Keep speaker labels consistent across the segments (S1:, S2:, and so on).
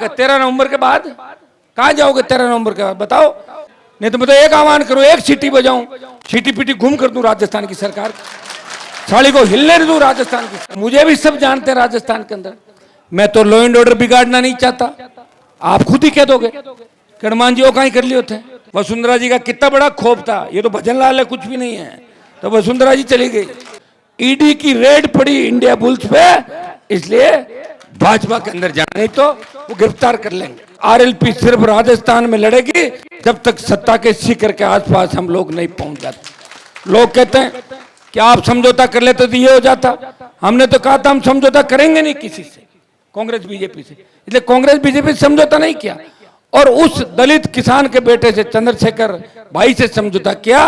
S1: 13 नवंबर के बाद कहाँ जाओगे? 13 नवंबर के बाद बताओ। नहीं तो मैं तो एक आह्वान करूं, एक सीटी बजाऊं, सीटी पीटी घूम कर दूं राजस्थान की सरकार, साड़ी को हिलने दूं राजस्थान की। मुझे भी सब जानते हैं राजस्थान के अंदर, मैं तो लॉ एंड ऑर्डर बिगाड़ना नहीं चाहता। आप खुद ही कह दोगे कि हनुमान जी वो कहीं कर लिए थे। वसुंधरा जी का कितना बड़ा खौफ था, ये तो भजन लाल है, कुछ भी नहीं है। तो वसुंधरा जी चली गई, ईडी की रेड पड़ी इंडिया बुल्स पे, इसलिए भाजपा के अंदर जाना, नहीं तो वो गिरफ्तार कर लेंगे। आरएलपी सिर्फ राजस्थान में लड़ेगी जब तक सत्ता के शिखर के आसपास हम लोग नहीं पहुंच जाते। लोग कहते हैं कि आप समझौता कर लेते तो ये हो जाता। हमने तो कहा था हम समझौता करेंगे नहीं किसी से, कांग्रेस बीजेपी से, इसलिए कांग्रेस बीजेपी से समझौता नहीं किया। और उस दलित किसान के बेटे से, चंद्रशेखर भाई से समझौता किया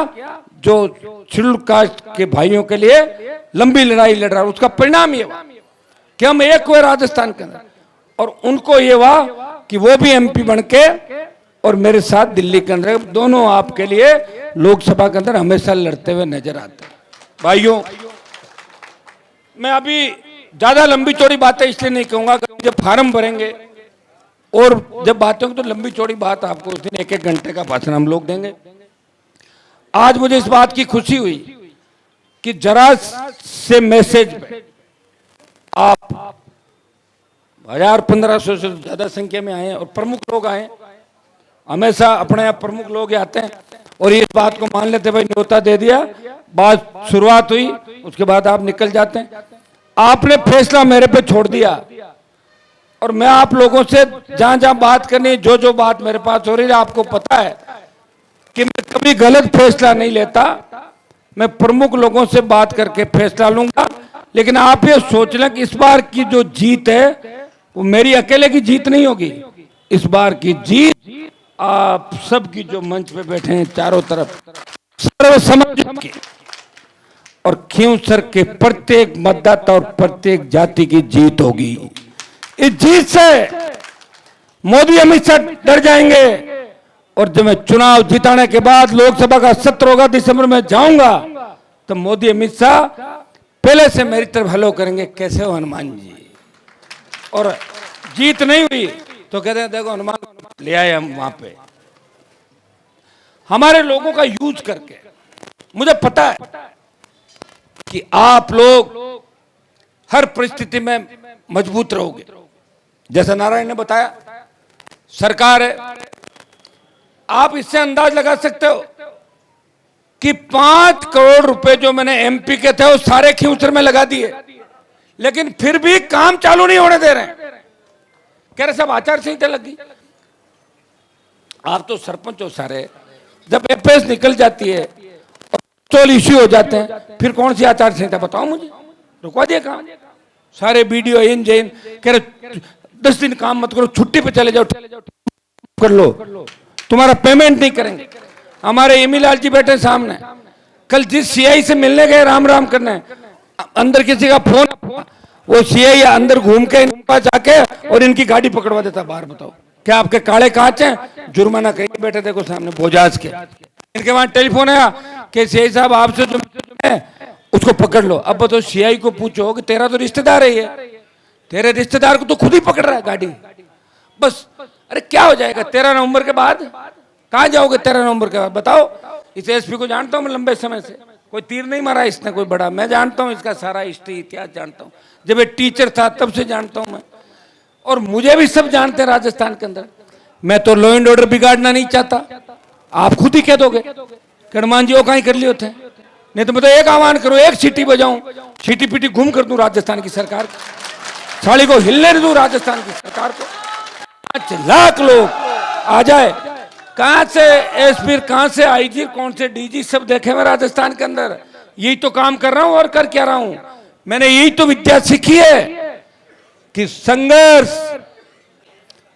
S1: जो शेड्यूल कास्ट के भाइयों के लिए लंबी लड़ाई लड़ रहा है। उसका परिणाम ये हुआ कि हम एक हुए राजस्थान के अंदर, और उनको ये हुआ कि वो भी एमपी बन के और मेरे साथ दिल्ली के अंदर, दोनों आपके लिए लोकसभा के अंदर हमेशा लड़ते हुए नजर आते हैं। भाइयों, मैं अभी ज्यादा लंबी चौड़ी बातें इसलिए नहीं कहूंगा कि जब फार्म भरेंगे और जब बातें होंगी तो लंबी चौड़ी बात आपको उस दिन 1-1 घंटे का भाषण हम लोग देंगे। आज मुझे इस बात की खुशी हुई कि जरा से मैसेज में आप 1000-1500 से ज्यादा संख्या में आए और प्रमुख लोग आए। हमेशा अपने आप प्रमुख लोग आते हैं और इस बात को मान लेते भाई न्योता दे दिया, बात शुरुआत हुई, उसके बाद आप निकल जाते हैं। आपने फैसला मेरे पे छोड़ दिया और मैं आप लोगों से जहां जहां बात करनी, जो जो बात मेरे पास हो रही है, आपको पता है कि मैं कभी गलत फैसला नहीं लेता। मैं प्रमुख लोगों से बात करके फैसला लूंगा। लेकिन आप ये सोच लें कि इस बार की जो जीत है वो मेरी अकेले की जीत नहीं होगी। इस बार की जीत आप सबकी जो मंच पे बैठे हैं चारों तरफ सर्वसम्मति की, और खींवसर के प्रत्येक मतदाता और प्रत्येक जाति की जीत होगी। इस जीत से मोदी अमित शाह डर जाएंगे। और जब मैं चुनाव जिताने के बाद लोकसभा का सत्र होगा, दिसंबर में जाऊंगा, तो मोदी अमित शाह पहले से मेरी तरफ हेलो करेंगे, कैसे हो हनुमान जी। और जीत नहीं हुई तो कहते हैं देखो हनुमान ले आए हम वहां पे। हमारे लोगों का यूज करके मुझे पता है कि आप लोग हर परिस्थिति में मजबूत रहोगे। जैसा नारायण ने बताया, सरकार है, आप इससे अंदाज लगा सकते हो कि 5 करोड़ रुपए जो मैंने एमपी के थे वो सारे खींवसर में लगा दिए, लेकिन फिर भी काम चालू नहीं होने दे रहे हैं। कह रहे सब आचार संहिता लगी। आप तो सरपंच हो सारे, जब एफएस निकल जाती है और इश्यू हो जाते हैं, फिर कौन सी आचार संहिता बताओ मुझे, रुकवा दिया काम। सारे वीडियो इन जैन कह रहे 10 दिन काम मत करो, छुट्टी पे चले जाओ, कर लो, तुम्हारा पेमेंट नहीं करेंगे। हमारे एमी लाल जी बैठे सामने, कल जिस सीआई से मिलने गए राम राम करने, अंदर किसी का फोन, वो सीआई अंदर घूम के इनके पास जाके और इनकी गाड़ी पकड़वा देता बाहर। बताओ क्या आपके काले कांच हैं? जुर्माना कहीं बैठे देखो सामने बोजाज के, इनके वहां टेलीफोन आया कि सीआई साहब आपसे जो है उसको पकड़ लो। अब बताओ सीआई को पूछो कि तेरा तो रिश्तेदार है ये, तेरे रिश्तेदार को तो खुद ही पकड़ रहा है गाड़ी। बस अरे क्या हो जाएगा 13 नवंबर के बाद? कहाँ जाओगे 13 नवंबर के बाद बताओ। इस एसपी को जानता हूं मैं लंबे समय से, कोई तीर नहीं मारा इसने कोई बड़ा, मैं जानता हूं इसका सारा हिस्ट्री इतिहास जानता हूं, जब ये टीचर था तब से जानता हूं मैं। और मुझे भी सब जानते हैं राजस्थान के अंदर। मैं तो लॉ एंड ऑर्डर बिगाड़ना नहीं चाहता। आप खुद ही कह दोगे कि हनुमान जी वो कहीं कर लिए थे। नहीं तो मैं तो एक आह्वान करूं, एक सीटी बजाऊं, सीटी पीटी घूम कर दूं राजस्थान की सरकार, साड़ी को हिलने दूं राजस्थान की सरकार को। 5 लाख लोग आ जाए, कहां से एसपी, कहां से आईजी, कौन से डीजी, सब देखे मैं राजस्थान के अंदर। यही तो काम कर रहा हूं और कर क्या रहा हूं। मैंने यही तो विद्या सीखी है कि संघर्ष।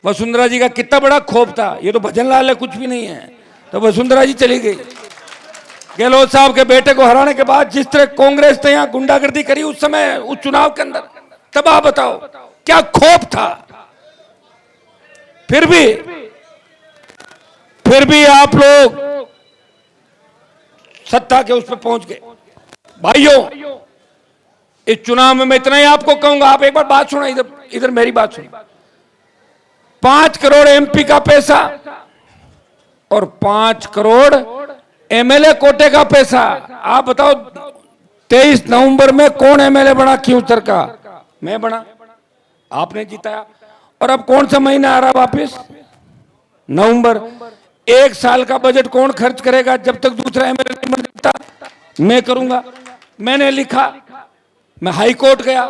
S1: वसुंधरा जी का कितना बड़ा खौफ था, ये तो भजन लाल है, कुछ भी नहीं है। तो वसुंधरा जी चली गई। गहलोत साहब के बेटे को हराने के बाद जिस तरह कांग्रेस ने यहां गुंडागर्दी करी उस समय, उस चुनाव के अंदर, तब आप बताओ क्या खौफ था। फिर भी आप लोग सत्ता के उस पर पहुंच गए। भाइयों, इस चुनाव में मैं इतना ही आपको कहूंगा, आप एक बार बात सुनो, इधर मेरी बात सुनो। 5 करोड़ एमपी का पैसा और 5 करोड़ एमएलए कोटे का पैसा। आप बताओ 23 नवंबर में कौन एमएलए बना खींवसर का? मैं बना, आपने जिताया। और अब कौन सा महीना आ रहा वापिस? नवंबर। 1 साल का बजट कौन खर्च करेगा जब तक दूसरा एमएलए नहीं बन जाता? मैं करूंगा। मैंने लिखा, मैं हाई कोर्ट गया,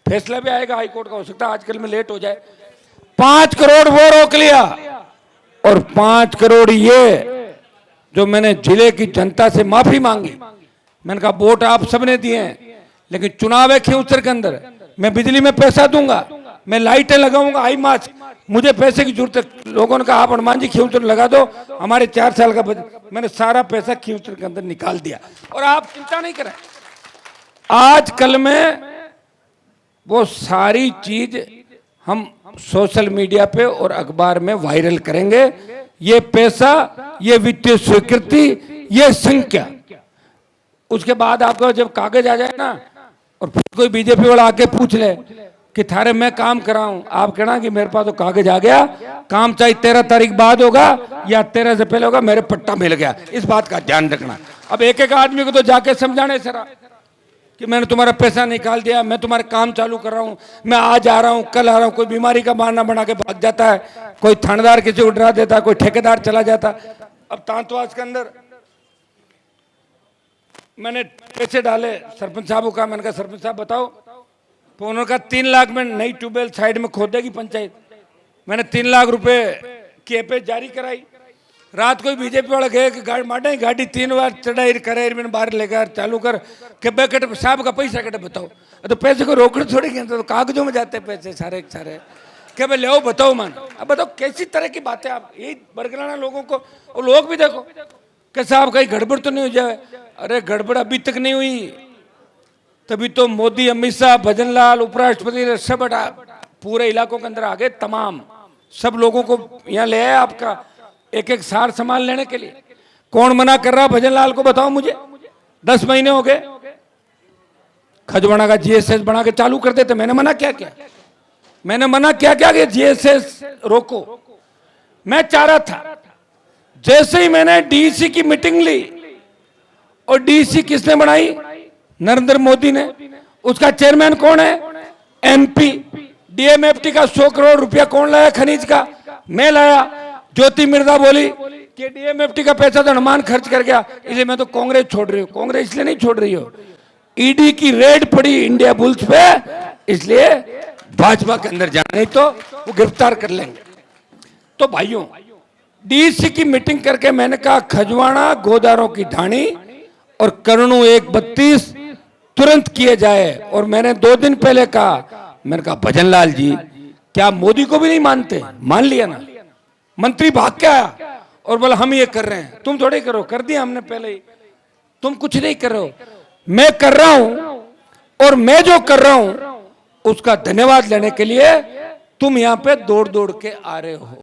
S1: फैसला भी आएगा हाई कोर्ट का, हो सकता है आजकल में लेट हो जाए। 5 करोड़ वो रोक लिया और 5 करोड़ ये जो मैंने जिले की जनता से माफी मांगी। मैंने कहा वोट आप सबने दिए हैं, लेकिन चुनाव है खींवसर के अंदर, मैं बिजली में पैसा दूंगा, मैं लाइटें लगाऊंगा, हाई मास्क, मुझे पैसे की जरूरत है। लोगों ने कहा आप हनुमान जी खींवसर लगा दो, हमारे 4 साल का बजट, मैंने सारा पैसा खींवसर के अंदर निकाल दिया। और आप चिंता नहीं करें, आज कल में वो सारी चीज हम सोशल मीडिया पे और अखबार में वायरल करेंगे। ये पैसा, ये वित्तीय स्वीकृति, ये संख्या, उसके बाद आपको जब कागज आ जाए ना, और फिर कोई बीजेपी वाला आके पूछ ले कि थारे मैं काम कराऊं, आप कहना कि मेरे पास तो कागज आ गया, काम चाहे 13 तारीख बाद होगा या 13 से पहले होगा, मेरे पट्टा मिल गया। इस बात का ध्यान रखना। अब एक एक आदमी को तो जाके समझाने सरा कि मैंने तुम्हारा पैसा निकाल दिया, मैं तुम्हारे काम चालू कर रहा हूं, मैं आज आ रहा हूं, कल आ रहा हूं। कोई बीमारी का बहाना बना के भाग जाता है, कोई थानेदार किसी को डरा देता है, कोई ठेकेदार चला जाता। अब तांतवास के अंदर मैंने पैसे डाले, सरपंच साहब को कहा, मैंने कहा सरपंच साहब बताओ, तो उन्होंने कहा 3 लाख में नई ट्यूबवेल साइड में खोदेगी पंचायत। मैंने 3 लाख रुपए की एपे जारी कराई। रात को बीजेपी वाला गए कि गाड़ी 3 बार चढ़ाई करे, मैंने बाहर लेकर चालू कर के बेकट साहब का पैसा कटे बताओ। तो पैसे को रोकने थोड़ी गए, तो कागजों में जाते पैसे सारे सारे, क्या भाई ले बताओ मान। अब बताओ कैसी तरह की बातें आप यही बरगलाना लोगों को। और लोग भी देखो कि साहब कहीं गड़बड़ तो नहीं हो जाए। अरे गड़बड़ अभी तक नहीं हुई, तभी तो मोदी, अमित शाह, भजन लाल, उपराष्ट्रपति सब पूरे इलाकों के अंदर आ गए, तमाम सब लोगों को यहाँ ले आए आपका एक एक सार सामान लेने के लिए। कौन मना कर रहा भजन लाल को बताओ मुझे? 10 महीने हो गए, खजवाना का जीएसएस बना के चालू कर देते। मैंने मना क्या किया? मैंने मना क्या क्या कि जीएसएस रोको। मैं चाह रहा था, जैसे ही मैंने डीसी की मीटिंग ली, और डीसी किसने बनाई? नरेंद्र मोदी ने। उसका चेयरमैन कौन है? एमपी। डीएमएफटी का 100 करोड़ रुपया कौन लाया खनिज का? मैं लाया। ज्योति मिर्जा बोली कि डीएमएफटी का पैसा तो हनुमान खर्च कर गया, इसलिए मैं तो कांग्रेस छोड़ रही हूँ। कांग्रेस इसलिए नहीं छोड़ रही हो, ईडी की रेड पड़ी इंडिया बुल्स पे, इसलिए भाजपा के अंदर जाना, नहीं तो वो गिरफ्तार कर लेंगे। तो भाइयों, डीसी की मीटिंग करके मैंने कहा खजवाना, गोदारों की ढाणी और करणू 132 तुरंत किए जाए। और मैंने 2 दिन पहले कहा, मैंने कहा भजन लाल जी क्या मोदी को भी नहीं मानते? मान लिया ना। मंत्री भाग के आया और बोला हम ये कर रहे हैं। तुम थोड़े करो, कर दिया हमने पहले ही। तुम कुछ नहीं कर रहे हो, मैं कर रहा हूं। और मैं जो कर रहा हूं उसका धन्यवाद लेने के लिए तुम यहां पे दौड़ दौड़ के आ रहे हो।